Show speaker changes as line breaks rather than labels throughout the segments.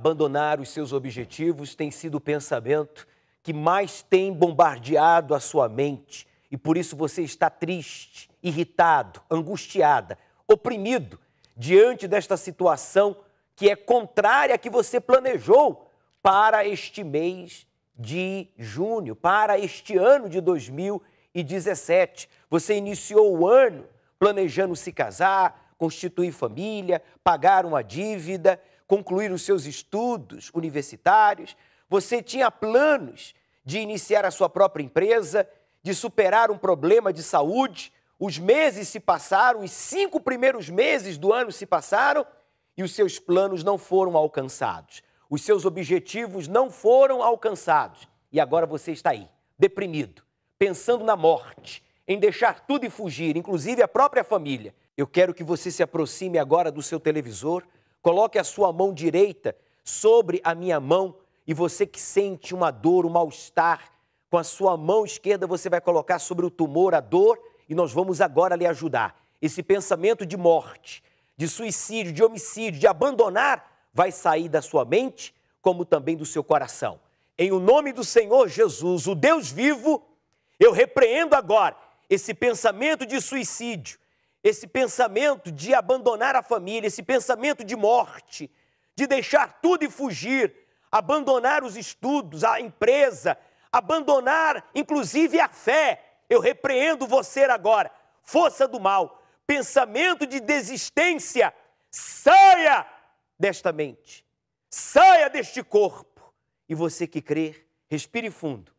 Abandonar os seus objetivos tem sido o pensamento que mais tem bombardeado a sua mente e por isso você está triste, irritado, angustiada, oprimido diante desta situação que é contrária à que você planejou para este mês de junho, para este ano de 2017. Você iniciou o ano planejando se casar, constituir família, pagar uma dívida, concluir os seus estudos universitários. Você tinha planos de iniciar a sua própria empresa, de superar um problema de saúde. Os meses se passaram, os 5 primeiros meses do ano se passaram e os seus planos não foram alcançados. Os seus objetivos não foram alcançados. E agora você está aí, deprimido, pensando na morte, em deixar tudo e fugir, inclusive a própria família. Eu quero que você se aproxime agora do seu televisor, coloque a sua mão direita sobre a minha mão e você que sente uma dor, um mal-estar, com a sua mão esquerda você vai colocar sobre o tumor a dor e nós vamos agora lhe ajudar. Esse pensamento de morte, de suicídio, de homicídio, de abandonar, vai sair da sua mente, como também do seu coração. Em o nome do Senhor Jesus, o Deus vivo, eu repreendo agora esse pensamento de suicídio, esse pensamento de abandonar a família, esse pensamento de morte, de deixar tudo e fugir, abandonar os estudos, a empresa, abandonar inclusive a fé. Eu repreendo você agora, força do mal, pensamento de desistência, saia desta mente, saia deste corpo. E você que crê, respire fundo,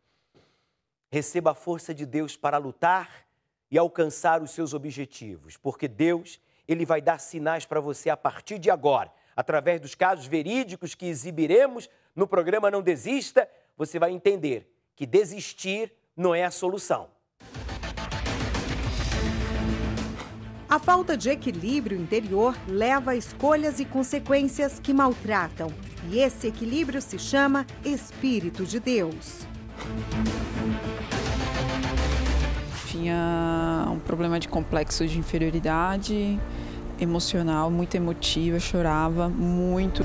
receba a força de Deus para lutar e alcançar os seus objetivos, porque Deus, Ele vai dar sinais para você a partir de agora, através dos casos verídicos que exibiremos no programa Não Desista, você vai entender que desistir não é a solução.
A falta de equilíbrio interior leva a escolhas e consequências que maltratam. E esse equilíbrio se chama Espírito de Deus.
Tinha um problema de complexo de inferioridade emocional, muito emotiva, chorava muito.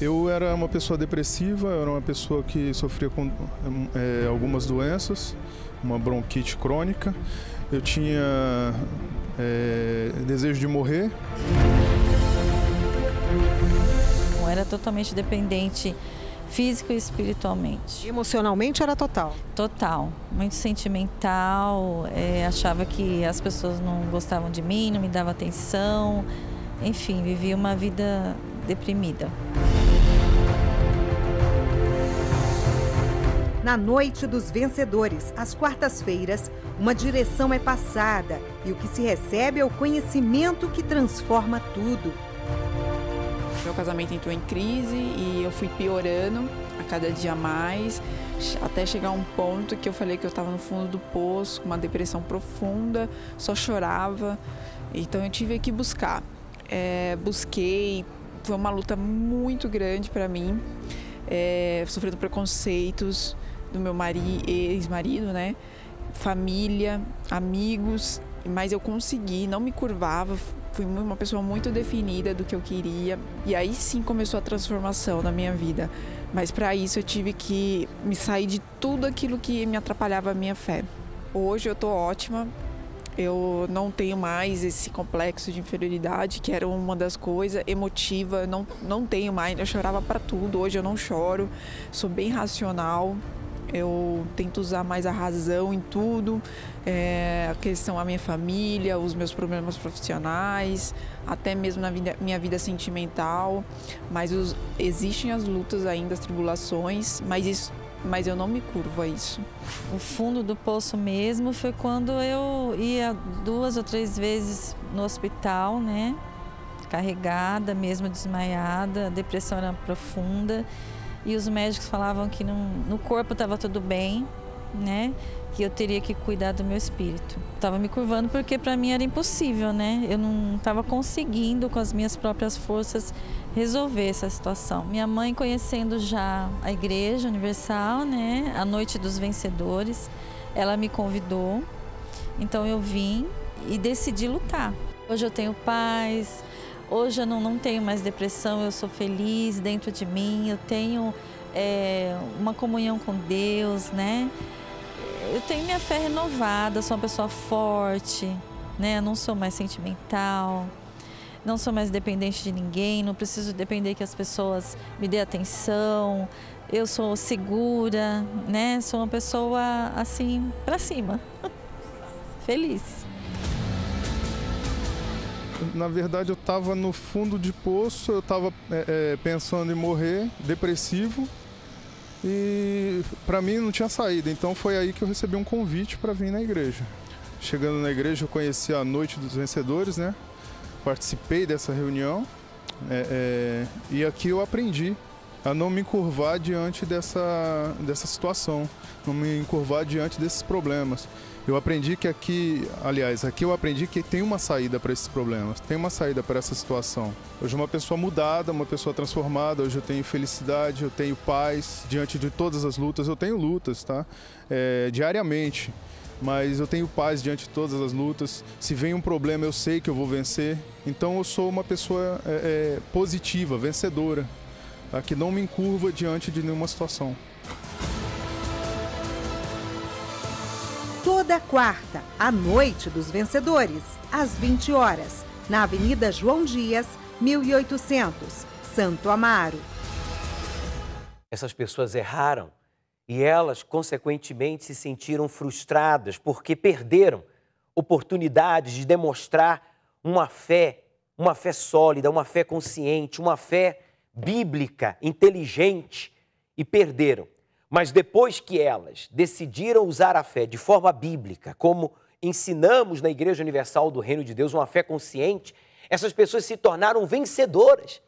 Eu era uma pessoa depressiva, eu era uma pessoa que sofria com algumas doenças, uma bronquite crônica. Eu tinha desejo de morrer.
Eu era totalmente dependente físico e espiritualmente.
Emocionalmente era total?
Total, muito sentimental, achava que as pessoas não gostavam de mim, não me davam atenção, enfim, vivia uma vida deprimida.
Na Noite dos Vencedores, às quartas-feiras, uma direção é passada e o que se recebe é o conhecimento que transforma tudo.
Meu casamento entrou em crise e eu fui piorando a cada dia mais, até chegar a um ponto que eu falei que eu estava no fundo do poço, com uma depressão profunda, só chorava. Então eu tive que buscar. Busquei, foi uma luta muito grande para mim, sofrendo preconceitos do meu ex-marido, né? Família, amigos, mas eu consegui, não me curvava. Fui uma pessoa muito definida do que eu queria e aí sim começou a transformação na minha vida. Mas para isso eu tive que me sair de tudo aquilo que me atrapalhava a minha fé. Hoje eu estou ótima, eu não tenho mais esse complexo de inferioridade, que era uma das coisas, emotiva, não tenho mais, eu chorava para tudo, hoje eu não choro, sou bem racional. Eu tento usar mais a razão em tudo, a questão a minha família, os meus problemas profissionais, até mesmo na minha vida sentimental. Mas existem as lutas ainda, as tribulações, mas eu não me curvo a isso.
O fundo do poço mesmo foi quando eu ia 2 ou 3 vezes no hospital, né? Carregada, mesmo desmaiada, a depressão era profunda. E os médicos falavam que no corpo estava tudo bem, né? Que eu teria que cuidar do meu espírito. Estava me curvando porque para mim era impossível, né? Eu não estava conseguindo com as minhas próprias forças resolver essa situação. Minha mãe, conhecendo já a Igreja Universal, né? A Noite dos Vencedores, ela me convidou. Então eu vim e decidi lutar. Hoje eu tenho paz. Hoje eu não tenho mais depressão, eu sou feliz dentro de mim, eu tenho uma comunhão com Deus, né? Eu tenho minha fé renovada, sou uma pessoa forte, né? Eu não sou mais sentimental, não sou mais dependente de ninguém, não preciso depender que as pessoas me dêem atenção. Eu sou segura, né? Sou uma pessoa assim, pra cima, feliz.
Na verdade, eu estava no fundo de poço, eu estava pensando em morrer, depressivo, e para mim não tinha saída. Então foi aí que eu recebi um convite para vir na igreja. Chegando na igreja, eu conheci a Noite dos Vencedores, né? Participei dessa reunião e aqui eu aprendi a não me encurvar diante dessa situação, não me encurvar diante desses problemas. Eu aprendi que aqui eu aprendi que tem uma saída para esses problemas, tem uma saída para essa situação. Hoje uma pessoa mudada, uma pessoa transformada, hoje eu tenho felicidade, eu tenho paz diante de todas as lutas. Eu tenho lutas, tá? Diariamente, mas eu tenho paz diante de todas as lutas. Se vem um problema, eu sei que eu vou vencer. Então eu sou uma pessoa positiva, vencedora, tá? Que não me encurva diante de nenhuma situação.
Toda quarta, a Noite dos Vencedores, às 20 horas, na Avenida João Dias, 1800, Santo Amaro.
Essas pessoas erraram e elas, consequentemente, se sentiram frustradas porque perderam oportunidades de demonstrar uma fé sólida, uma fé consciente, uma fé bíblica, inteligente, e perderam. Mas depois que elas decidiram usar a fé de forma bíblica, como ensinamos na Igreja Universal do Reino de Deus, uma fé consciente, essas pessoas se tornaram vencedoras.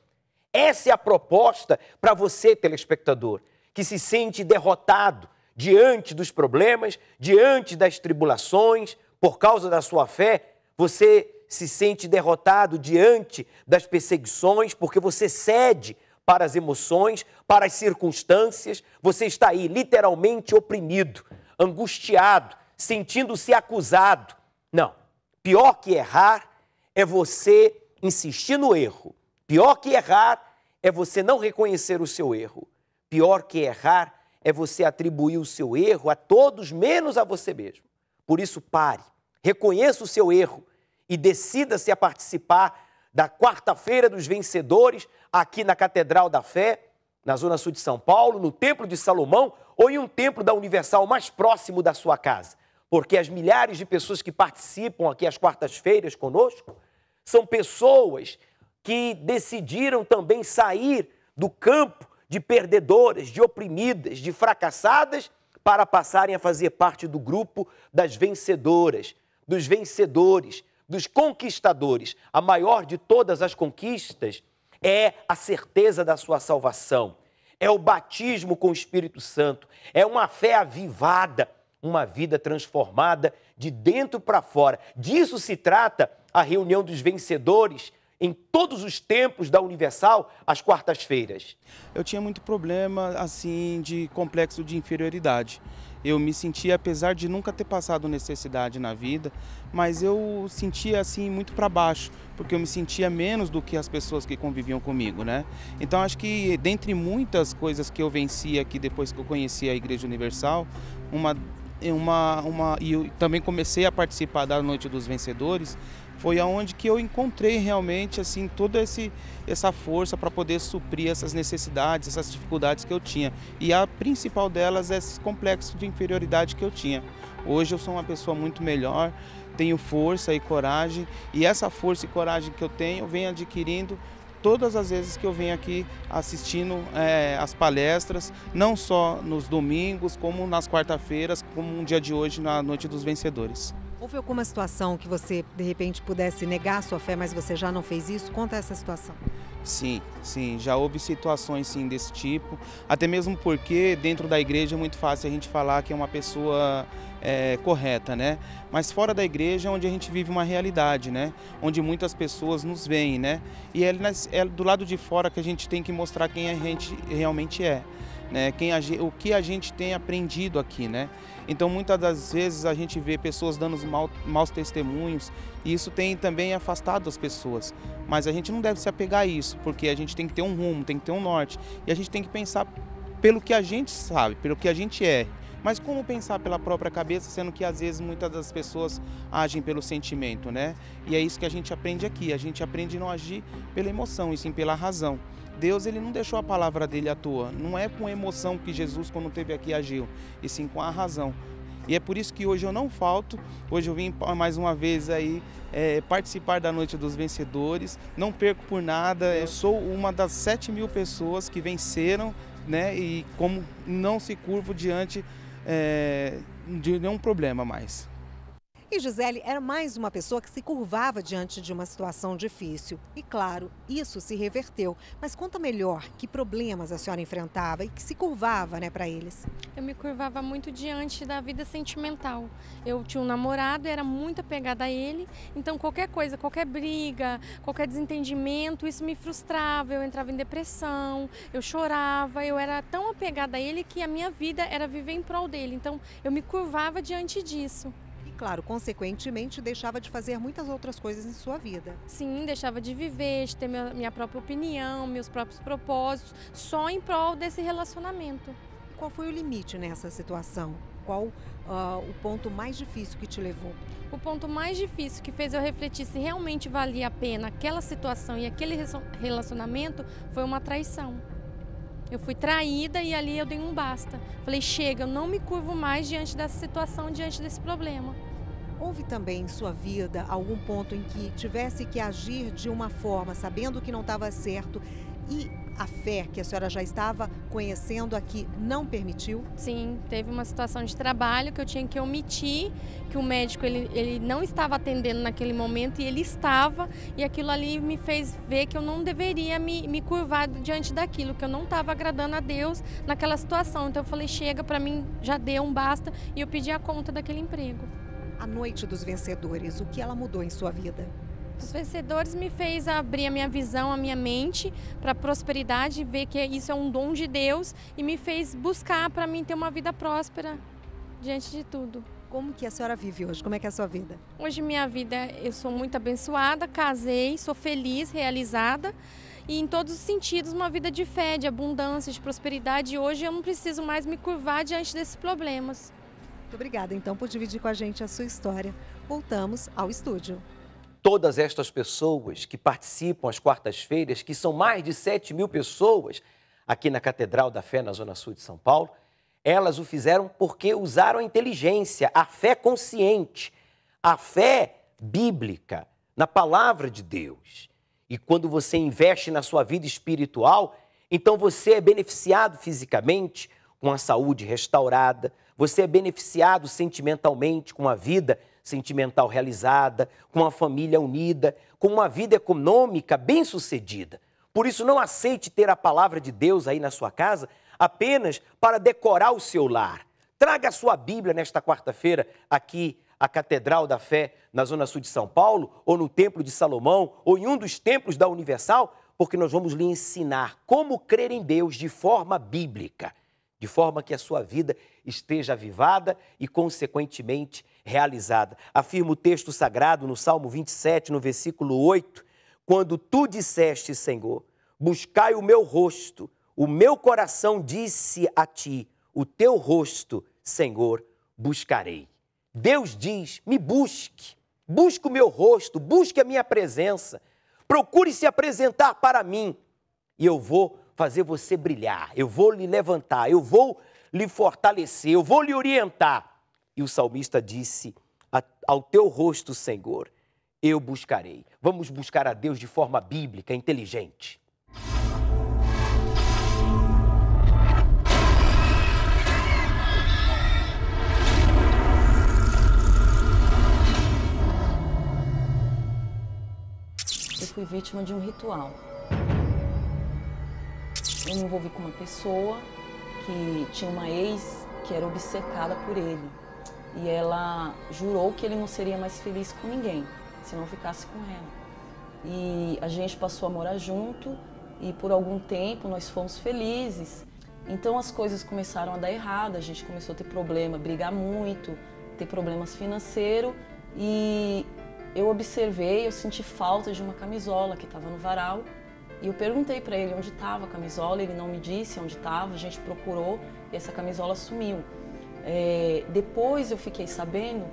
Essa é a proposta para você, telespectador, que se sente derrotado diante dos problemas, diante das tribulações, por causa da sua fé. Você se sente derrotado diante das perseguições, porque você cede para as emoções, para as circunstâncias. Você está aí literalmente oprimido, angustiado, sentindo-se acusado. Não, pior que errar é você insistir no erro. Pior que errar é você não reconhecer o seu erro. Pior que errar é você atribuir o seu erro a todos, menos a você mesmo. Por isso, pare, reconheça o seu erro e decida-se a participar da Quarta-feira dos Vencedores, aqui na Catedral da Fé, na Zona Sul de São Paulo, no Templo de Salomão ou em um templo da Universal mais próximo da sua casa. Porque as milhares de pessoas que participam aqui às quartas-feiras conosco são pessoas que decidiram também sair do campo de perdedoras, de oprimidas, de fracassadas, para passarem a fazer parte do grupo das vencedoras, dos vencedores, dos conquistadores. A maior de todas as conquistas é a certeza da sua salvação, é o batismo com o Espírito Santo, é uma fé avivada, uma vida transformada de dentro para fora. Disso se trata a reunião dos vencedores em todos os tempos da Universal, às quartas-feiras.
Eu tinha muito problema, assim, de complexo de inferioridade. Eu me sentia, apesar de nunca ter passado necessidade na vida, mas eu sentia, assim, muito para baixo, porque eu me sentia menos do que as pessoas que conviviam comigo, né? Então, acho que, dentre muitas coisas que eu venci aqui depois que eu conheci a Igreja Universal, e eu também comecei a participar da Noite dos Vencedores, foi aonde que eu encontrei realmente assim toda essa força para poder suprir essas necessidades, essas dificuldades que eu tinha. E a principal delas é esse complexo de inferioridade que eu tinha. Hoje eu sou uma pessoa muito melhor, tenho força e coragem, e essa força e coragem que eu tenho, eu venho adquirindo todas as vezes que eu venho aqui assistindo as palestras, não só nos domingos, como nas quarta-feiras, como um dia de hoje na Noite dos Vencedores.
Houve alguma situação que você, de repente, pudesse negar a sua fé, mas você já não fez isso? Conta essa situação.
Sim, já houve situações sim, desse tipo, até mesmo porque dentro da igreja é muito fácil a gente falar que é uma pessoa correta, né? Mas fora da igreja é onde a gente vive uma realidade, né? Onde muitas pessoas nos veem, né? E é do lado de fora que a gente tem que mostrar quem a gente realmente é. né? O que a gente tem aprendido aqui, né? Então, muitas das vezes a gente vê pessoas dando maus testemunhos e isso tem também afastado as pessoas. Mas a gente não deve se apegar a isso, porque a gente tem que ter um rumo, tem que ter um norte. E a gente tem que pensar pelo que a gente sabe, pelo que a gente é. Mas como pensar pela própria cabeça, sendo que às vezes muitas das pessoas agem pelo sentimento, né? E é isso que a gente aprende aqui, a gente aprende a não agir pela emoção, e sim pela razão. Deus, ele não deixou a palavra dele à toa, não é com emoção que Jesus, quando esteve aqui, agiu, e sim com a razão. E é por isso que hoje eu não falto, hoje eu vim mais uma vez aí participar da Noite dos Vencedores, não perco por nada, eu sou uma das 7.000 pessoas que venceram, né? E como não se curvo diante de nenhum problema mais.
E Gisele era mais uma pessoa que se curvava diante de uma situação difícil. E claro, isso se reverteu. Mas conta melhor que problemas a senhora enfrentava e que se curvava, né, para eles.
Eu me curvava muito diante da vida sentimental. Eu tinha um namorado, era muito apegada a ele, então qualquer coisa, qualquer briga, qualquer desentendimento, isso me frustrava, eu entrava em depressão, eu chorava, eu era tão apegada a ele que a minha vida era viver em prol dele, então eu me curvava diante disso.
Claro, consequentemente, deixava de fazer muitas outras coisas em sua vida.
Sim, deixava de viver, de ter minha própria opinião, meus próprios propósitos, só em prol desse relacionamento.
Qual foi o limite nessa situação? Qual o ponto mais difícil que te levou?
O ponto mais difícil que fez eu refletir se realmente valia a pena aquela situação e aquele relacionamento foi uma traição. Eu fui traída e ali eu dei um basta. Falei, chega, eu não me curvo mais diante dessa situação, diante desse problema.
Houve também em sua vida algum ponto em que tivesse que agir de uma forma, sabendo que não estava certo, e a fé que a senhora já estava conhecendo aqui não permitiu?
Sim, teve uma situação de trabalho que eu tinha que omitir, que o médico ele não estava atendendo naquele momento e ele estava, e aquilo ali me fez ver que eu não deveria me curvar diante daquilo, que eu não estava agradando a Deus naquela situação. Então eu falei, chega, para mim já deu um basta, e eu pedi a conta daquele emprego.
A Noite dos Vencedores, o que ela mudou em sua vida?
Os Vencedores me fez abrir a minha visão, a minha mente para a prosperidade, ver que isso é um dom de Deus e me fez buscar para mim ter uma vida próspera diante de tudo.
Como que a senhora vive hoje? Como é que é a sua vida?
Hoje minha vida, eu sou muito abençoada, casei, sou feliz, realizada e em todos os sentidos uma vida de fé, de abundância, de prosperidade. E hoje eu não preciso mais me curvar diante desses problemas.
Muito obrigada então por dividir com a gente a sua história. Voltamos ao estúdio.
Todas estas pessoas que participam às quartas-feiras, que são mais de 7.000 pessoas aqui na Catedral da Fé, na Zona Sul de São Paulo, elas o fizeram porque usaram a inteligência, a fé consciente, a fé bíblica, na palavra de Deus. E quando você investe na sua vida espiritual, então você é beneficiado fisicamente, com a saúde restaurada, você é beneficiado sentimentalmente, com a vida sentimental realizada, com uma família unida, com uma vida econômica bem-sucedida. Por isso, não aceite ter a palavra de Deus aí na sua casa apenas para decorar o seu lar. Traga a sua Bíblia nesta quarta-feira aqui à Catedral da Fé, na Zona Sul de São Paulo, ou no Templo de Salomão, ou em um dos templos da Universal, porque nós vamos lhe ensinar como crer em Deus de forma bíblica, de forma que a sua vida esteja avivada e, consequentemente, realizada. Afirma o texto sagrado no Salmo 27, no versículo 8, quando tu disseste, Senhor, buscai o meu rosto, o meu coração disse a ti, o teu rosto, Senhor, buscarei. Deus diz, me busque, busque o meu rosto, busque a minha presença, procure se apresentar para mim e eu vou fazer você brilhar, eu vou lhe levantar, eu vou lhe fortalecer, eu vou lhe orientar. E o salmista disse, ao teu rosto, Senhor, eu buscarei. Vamos buscar a Deus de forma bíblica, inteligente.
Eu fui vítima de um ritual. Eu me envolvi com uma pessoa que tinha uma ex que era obcecada por ele. E ela jurou que ele não seria mais feliz com ninguém, se não ficasse com ela. E a gente passou a morar junto e por algum tempo nós fomos felizes. Então as coisas começaram a dar errado, a gente começou a ter problema, brigar muito, ter problemas financeiros e eu observei, eu senti falta de uma camisola que estava no varal e eu perguntei para ele onde estava a camisola, ele não me disse onde estava, a gente procurou e essa camisola sumiu. Depois eu fiquei sabendo,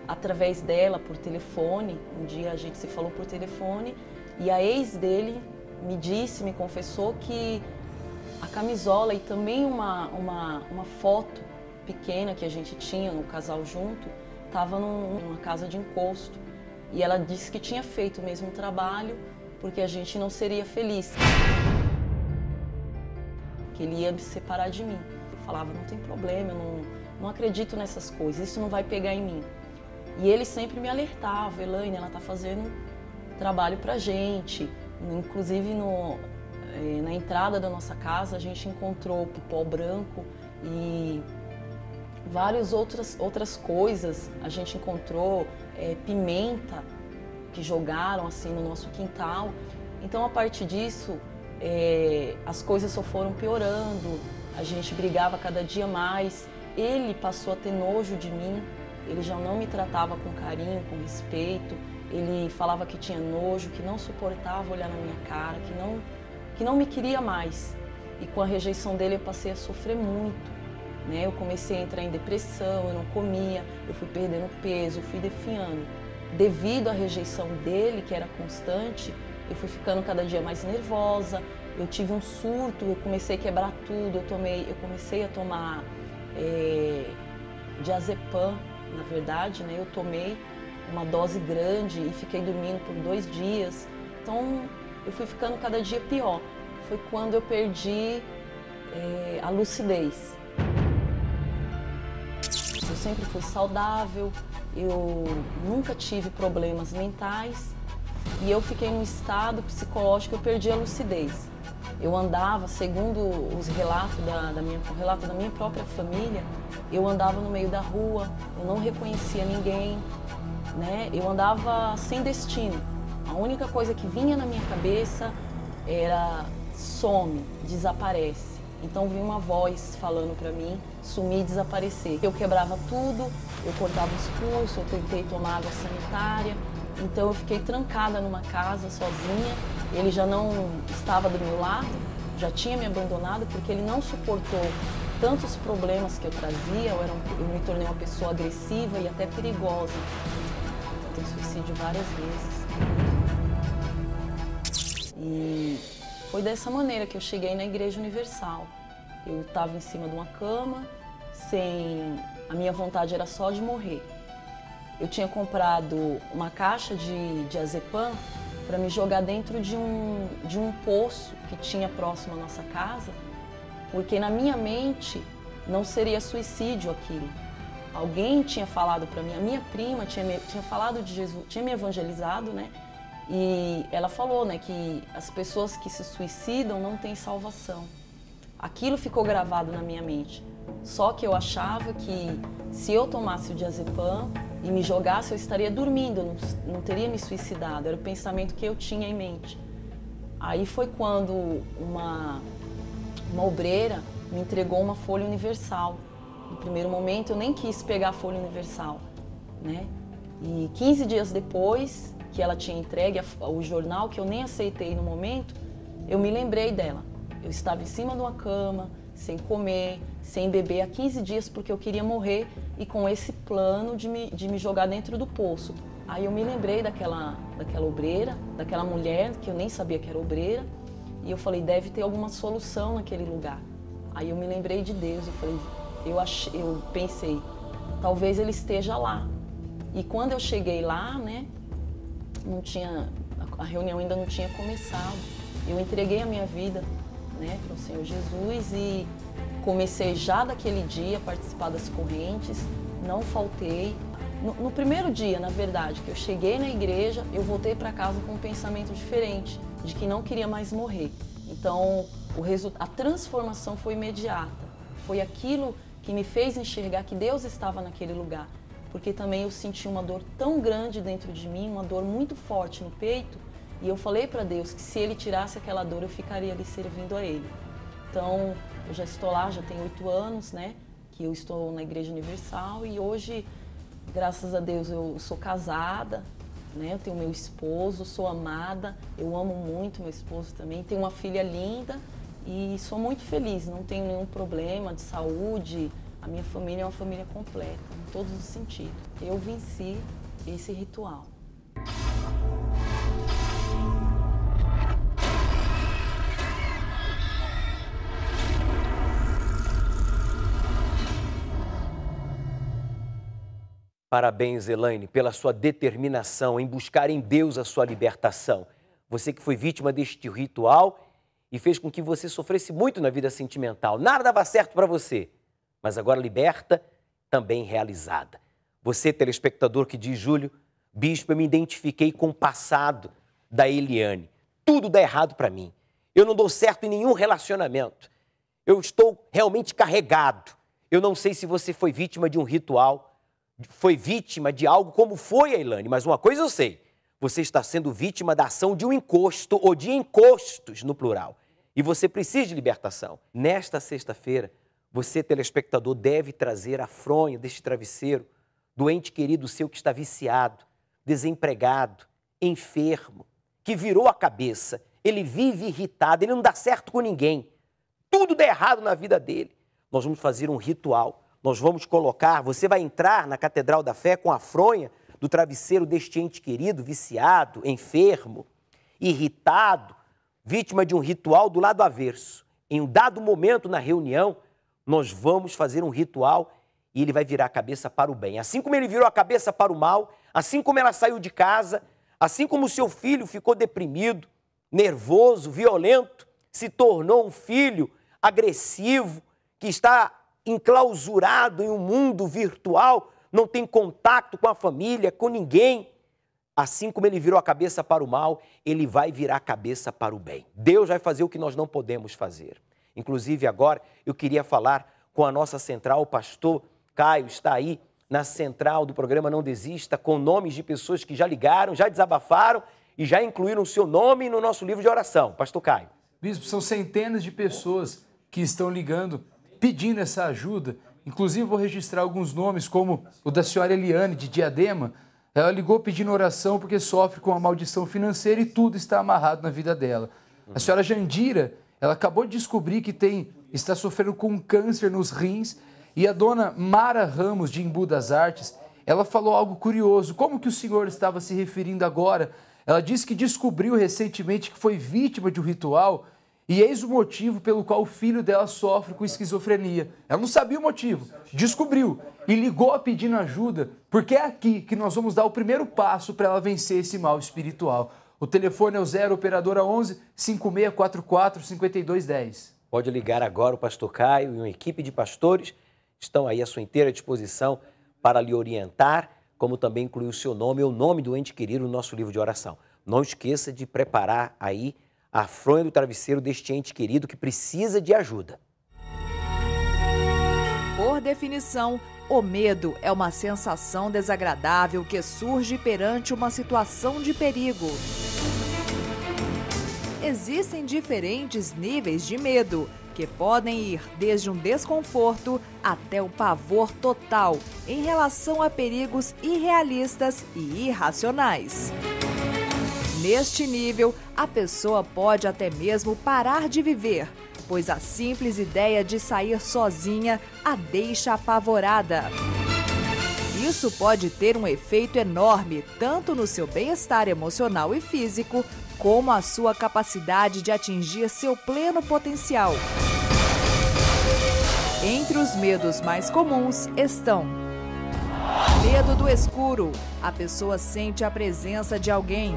através dela, por telefone, um dia a gente se falou por telefone e a ex dele me confessou que a camisola e também uma foto pequena que a gente tinha no casal junto, estava numa casa de encosto. E ela disse que tinha feito o mesmo trabalho porque a gente não seria feliz. Que ele ia se separar de mim. Eu falava, não tem problema, eu não acredito nessas coisas, isso não vai pegar em mim. E ele sempre me alertava, Elaine, ela está fazendo trabalho pra gente. Inclusive na entrada da nossa casa a gente encontrou pó branco e várias outras coisas. A gente encontrou pimenta que jogaram assim no nosso quintal. Então a partir disso as coisas só foram piorando, a gente brigava cada dia mais. Ele passou a ter nojo de mim, ele já não me tratava com carinho, com respeito. Ele falava que tinha nojo, que não suportava olhar na minha cara, que não me queria mais. E com a rejeição dele eu passei a sofrer muito, né? Eu comecei a entrar em depressão, eu não comia, eu fui perdendo peso, eu fui definhando. Devido à rejeição dele, que era constante, eu fui ficando cada dia mais nervosa, eu tive um surto, eu comecei a quebrar tudo, eu comecei a tomar diazepam, na verdade, né? Eu tomei uma dose grande e fiquei dormindo por 2 dias. Então, eu fui ficando cada dia pior. Foi quando eu perdi a lucidez. Eu sempre fui saudável, eu nunca tive problemas mentais e eu fiquei num estado psicológico, eu perdi a lucidez. Eu andava, segundo os relatos o relato da minha própria família, eu andava no meio da rua, eu não reconhecia ninguém, né? Eu andava sem destino. A única coisa que vinha na minha cabeça era some, desaparece. Então vinha uma voz falando para mim sumir e desaparecer. Eu quebrava tudo, eu cortava os pulsos, eu tentei tomar água sanitária. Então eu fiquei trancada numa casa sozinha. Ele já não estava do meu lado, já tinha me abandonado porque ele não suportou tantos problemas que eu trazia. Eu me tornei uma pessoa agressiva e até perigosa. Eu tentei suicídio várias vezes. E foi dessa maneira que eu cheguei na Igreja Universal. Eu estava em cima de uma cama, a minha vontade era só de morrer. Eu tinha comprado uma caixa de diazepam para me jogar dentro de um poço que tinha próximo à nossa casa, porque na minha mente não seria suicídio aquilo. Alguém tinha falado para mim, a minha prima tinha falado de Jesus, tinha me evangelizado, né? E ela falou, né, que as pessoas que se suicidam não têm salvação. Aquilo ficou gravado na minha mente. Só que eu achava que se eu tomasse o diazepam e me jogasse, eu estaria dormindo, eu não teria me suicidado. Era o pensamento que eu tinha em mente. Aí foi quando uma obreira me entregou uma folha universal. No primeiro momento eu nem quis pegar a folha universal, né? E 15 dias depois que ela tinha entregue o jornal, que eu nem aceitei no momento, eu me lembrei dela. Eu estava em cima de uma cama, sem comer, sem beber há 15 dias porque eu queria morrer e com esse plano de me jogar dentro do poço. Aí eu me lembrei daquela obreira, daquela mulher que eu nem sabia que era obreira e eu falei, deve ter alguma solução naquele lugar. Aí eu me lembrei de Deus, eu pensei, talvez ele esteja lá. E quando eu cheguei lá, né, a reunião ainda não tinha começado. Eu entreguei a minha vida, né, para o Senhor Jesus e comecei já daquele dia a participar das correntes, não faltei. No primeiro dia, na verdade, que eu cheguei na igreja, eu voltei para casa com um pensamento diferente, de que não queria mais morrer. Então, a transformação foi imediata. Foi aquilo que me fez enxergar que Deus estava naquele lugar. Porque também eu senti uma dor tão grande dentro de mim, uma dor muito forte no peito, e eu falei para Deus que se Ele tirasse aquela dor, eu ficaria ali servindo a Ele. Então, eu já estou lá, já tem 8 anos, né? Que eu estou na Igreja Universal e hoje, graças a Deus, eu sou casada, né? Eu tenho meu esposo, sou amada, eu amo muito meu esposo também, tenho uma filha linda e sou muito feliz, não tenho nenhum problema de saúde. A minha família é uma família completa, em todos os sentidos. Eu venci esse ritual.
Parabéns, Elaine, pela sua determinação em buscar em Deus a sua libertação. Você que foi vítima deste ritual e fez com que você sofresse muito na vida sentimental. Nada dava certo para você, mas agora liberta, também realizada. Você, telespectador que diz, Júlio, bispo, eu me identifiquei com o passado da Eliane. Tudo dá errado para mim. Eu não dou certo em nenhum relacionamento. Eu estou realmente carregado. Eu não sei se você foi vítima de um ritual, foi vítima de algo como foi a Elaine, mas uma coisa eu sei, você está sendo vítima da ação de um encosto ou de encostos no plural. E você precisa de libertação. Nesta sexta-feira, você, telespectador, deve trazer a fronha deste travesseiro do ente querido seu que está viciado, desempregado, enfermo, que virou a cabeça, ele vive irritado, ele não dá certo com ninguém, tudo dá errado na vida dele. Nós vamos fazer um ritual. Nós vamos colocar, você vai entrar na Catedral da Fé com a fronha do travesseiro deste ente querido, viciado, enfermo, irritado, vítima de um ritual do lado avesso. Em um dado momento na reunião, nós vamos fazer um ritual e ele vai virar a cabeça para o bem. Assim como ele virou a cabeça para o mal, assim como ela saiu de casa, assim como o seu filho ficou deprimido, nervoso, violento, se tornou um filho agressivo, que está enclausurado em um mundo virtual, não tem contato com a família, com ninguém. Assim como ele virou a cabeça para o mal, ele vai virar a cabeça para o bem. Deus vai fazer o que nós não podemos fazer. Inclusive agora eu queria falar com a nossa central, o pastor Caio está aí na central do programa Não Desista, com nomes de pessoas que já ligaram, já desabafaram e já incluíram o seu nome no nosso livro de oração. Pastor Caio.
Bispo, são centenas de pessoas que estão ligando pedindo essa ajuda. Inclusive, vou registrar alguns nomes, como o da senhora Eliane, de Diadema. Ela ligou pedindo oração porque sofre com uma maldição financeira e tudo está amarrado na vida dela. A senhora Jandira, ela acabou de descobrir que está sofrendo com um câncer nos rins. E a dona Mara Ramos, de Embu das Artes, ela falou algo curioso. Como que o senhor estava se referindo agora? Ela disse que descobriu recentemente que foi vítima de um ritual. E eis o motivo pelo qual o filho dela sofre com esquizofrenia. Ela não sabia o motivo, descobriu e ligou pedindo ajuda, porque é aqui que nós vamos dar o primeiro passo para ela vencer esse mal espiritual. O telefone é o 0 operadora 11 5644 5210.
Pode ligar agora, o pastor Caio e uma equipe de pastores estão aí à sua inteira disposição para lhe orientar, como também incluir o seu nome e o nome do ente querido no nosso livro de oração. Não esqueça de preparar aí a fronha do travesseiro deste ente querido que precisa de ajuda.
Por definição, o medo é uma sensação desagradável que surge perante uma situação de perigo. Existem diferentes níveis de medo, que podem ir desde um desconforto até o pavor total em relação a perigos irrealistas e irracionais. Neste nível, a pessoa pode até mesmo parar de viver, pois a simples ideia de sair sozinha a deixa apavorada. Isso pode ter um efeito enorme, tanto no seu bem-estar emocional e físico, como a sua capacidade de atingir seu pleno potencial. Entre os medos mais comuns estão: medo do escuro. A pessoa sente a presença de alguém.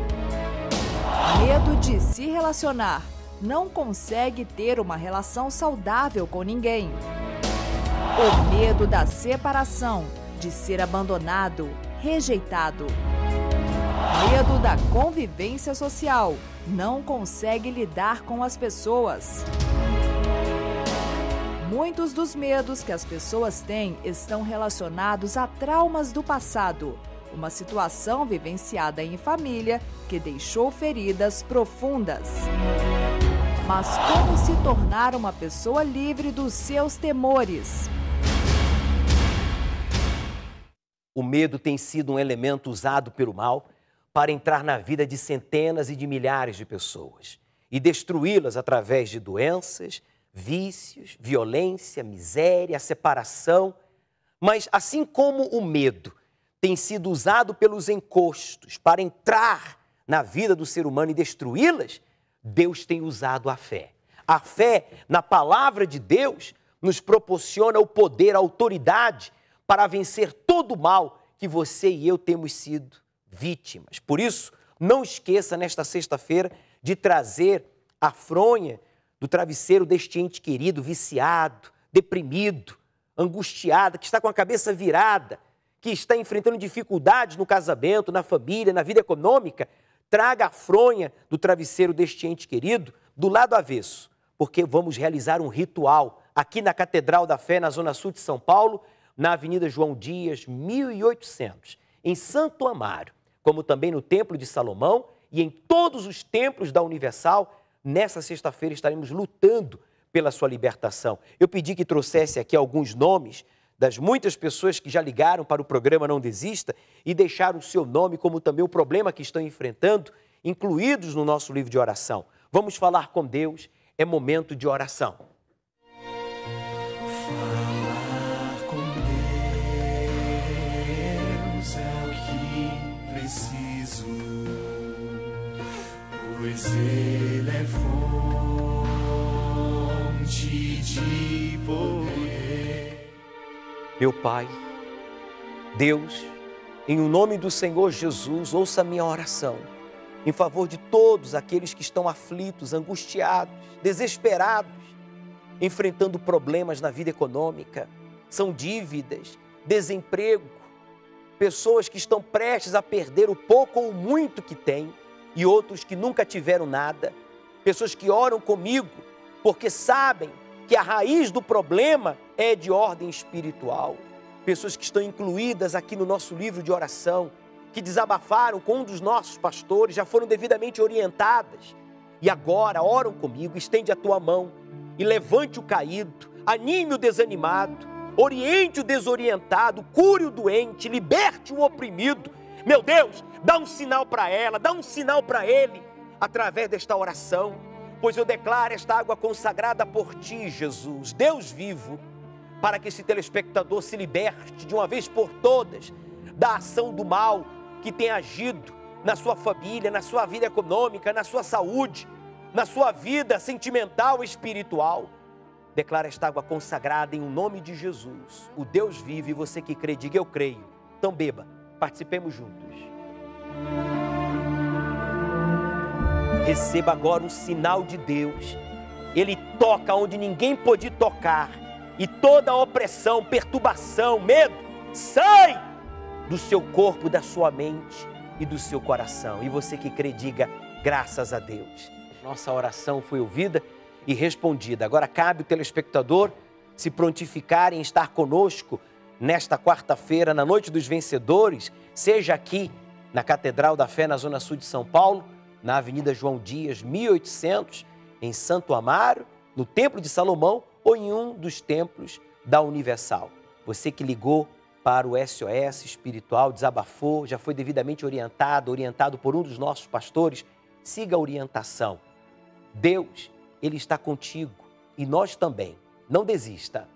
Medo de se relacionar. Não consegue ter uma relação saudável com ninguém. O medo da separação, de ser abandonado, rejeitado. Medo da convivência social. Não consegue lidar com as pessoas. Muitos dos medos que as pessoas têm estão relacionados a traumas do passado. Uma situação vivenciada em família que deixou feridas profundas. Mas como se tornar uma pessoa livre dos seus temores?
O medo tem sido um elemento usado pelo mal para entrar na vida de centenas e de milhares de pessoas e destruí-las através de doenças, vícios, violência, miséria, separação. Mas assim como o medo tem sido usado pelos encostos para entrar na vida do ser humano e destruí-las, Deus tem usado a fé. A fé na palavra de Deus nos proporciona o poder, a autoridade para vencer todo o mal que você e eu temos sido vítimas. Por isso, não esqueça nesta sexta-feira de trazer a fronha do travesseiro deste ente querido, viciado, deprimido, angustiado, que está com a cabeça virada, que está enfrentando dificuldades no casamento, na família, na vida econômica. Traga a fronha do travesseiro deste ente querido do lado avesso, porque vamos realizar um ritual aqui na Catedral da Fé, na Zona Sul de São Paulo, na Avenida João Dias, 1800, em Santo Amaro, como também no Templo de Salomão e em todos os templos da Universal. Nessa sexta-feira estaremos lutando pela sua libertação. Eu pedi que trouxesse aqui alguns nomes das muitas pessoas que já ligaram para o programa Não Desista e deixaram o seu nome, como também o problema que estão enfrentando, incluídos no nosso livro de oração. Vamos falar com Deus, é momento de oração.
Falar com Deus é o que preciso, pois Ele é fonte de poder.
Meu Pai, Deus, em o nome do Senhor Jesus, ouça a minha oração em favor de todos aqueles que estão aflitos, angustiados, desesperados, enfrentando problemas na vida econômica, são dívidas, desemprego, pessoas que estão prestes a perder o pouco ou muito que têm e outros que nunca tiveram nada, pessoas que oram comigo porque sabem que a raiz do problema é de ordem espiritual, pessoas que estão incluídas aqui no nosso livro de oração, que desabafaram com um dos nossos pastores, já foram devidamente orientadas e agora oram comigo. Estende a tua mão e levante o caído, anime o desanimado, oriente o desorientado, cure o doente, liberte o oprimido. Meu Deus, dá um sinal para ela, dá um sinal para ele, através desta oração, pois eu declaro esta água consagrada por ti, Jesus, Deus vivo, para que esse telespectador se liberte de uma vez por todas da ação do mal que tem agido na sua família, na sua vida econômica, na sua saúde, na sua vida sentimental e espiritual. Declara esta água consagrada em nome de Jesus, o Deus vive, e você que crê, diga eu creio. Então beba, participemos juntos. Receba agora um sinal de Deus. Ele toca onde ninguém pôde tocar, e toda a opressão, perturbação, medo, sai do seu corpo, da sua mente e do seu coração. E você que crê, diga graças a Deus. Nossa oração foi ouvida e respondida. Agora cabe o telespectador se prontificar em estar conosco nesta quarta-feira, na Noite dos Vencedores, seja aqui na Catedral da Fé, na Zona Sul de São Paulo, na Avenida João Dias, 1800, em Santo Amaro, no Templo de Salomão ou em um dos templos da Universal. Você que ligou para o SOS espiritual, desabafou, já foi devidamente orientado por um dos nossos pastores, siga a orientação. Deus, Ele está contigo e nós também. Não desista.